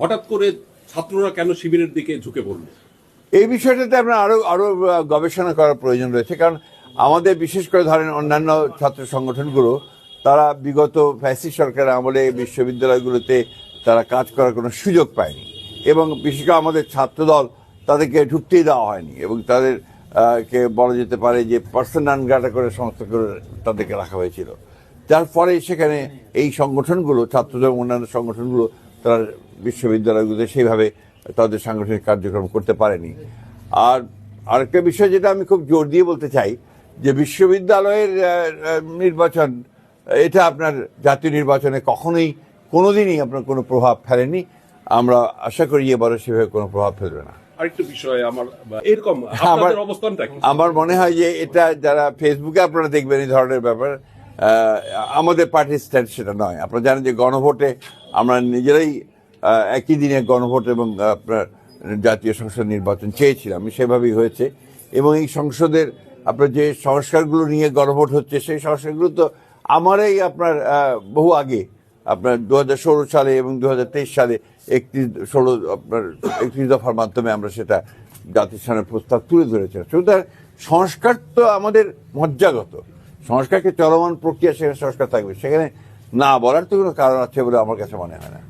হঠাৎ করে ছাত্ররা কেন শিবিরের দিকে ঝুঁকে পড়ল? এই বিষয়টাতে আমরা আরো গবেষণা করার প্রয়োজন রয়েছে। কারণ আমাদের বিশেষ করে ধরেন অন্যান্য ছাত্র সংগঠনগুলো তারা বিগত ফ্যাসিস্ট সরকারের আমলে বিশ্ববিদ্যালয়গুলোতে তারা কাজ করার কোনো সুযোগ পায়নি, এবং বিশেষ করে আমাদের ছাত্রদল তাদেরকে ঢুকতেই দেওয়া হয়নি, এবং তাদের কে বলা যেতে পারে যে পার্সন নন গ্রাটা করে সমস্ত করে তাদেরকে রাখা হয়েছিল। যার ফলে সেখানে এই সংগঠনগুলো, ছাত্রদল অন্যান্য সংগঠনগুলো, তারা বিশ্ববিদ্যালয়গুলোতে সেইভাবে তাদের সাংগঠনিক কার্যক্রম করতে পারেনি। আর আরেকটা বিষয় যেটা আমি খুব জোর দিয়ে বলতে চাই, যে বিশ্ববিদ্যালয়ের নির্বাচন এটা আপনার জাতীয় নির্বাচনে কখনোই কোনোদিনই আপনার কোনো প্রভাব ফেলেনি। আমরা আশা করি এবারও সেভাবে কোনো প্রভাব ফেলবে না। আরেকটা বিষয় এরকম আপনাদের অবস্থানটা কি? আমার মনে হয় যে এটা যারা ফেসবুকে আপনারা দেখবেন এই ধরনের ব্যাপার, আমাদের পার্টির স্ট্যান্ড সেটা নয়। আপনারা জানেন যে গণভোটে আমরা নিজেরাই একই দিনে গণভোট এবং আপনার জাতীয় সংসদ নির্বাচন চেয়েছিলাম, সেভাবেই হয়েছে। এবং এই সংসদের আপনার যে সংস্কারগুলো নিয়ে গণভোট হচ্ছে, সেই সংস্কারগুলো তো আমারই আপনার বহু আগে আপনার 2016 সালে এবং 2023 সালে 31 দফার মাধ্যমে আমরা সেটা জাতির সামনে প্রস্তাব তুলে ধরেছিলাম। সুতরাং সংস্কার তো আমাদের মজ্জাগত, সংস্কারকে চলমান প্রক্রিয়া, সেখানে সংস্কার থাকবে, সেখানে না বলার তো কোনো কারণ আছে বলে আমার কাছে মনে হয় না।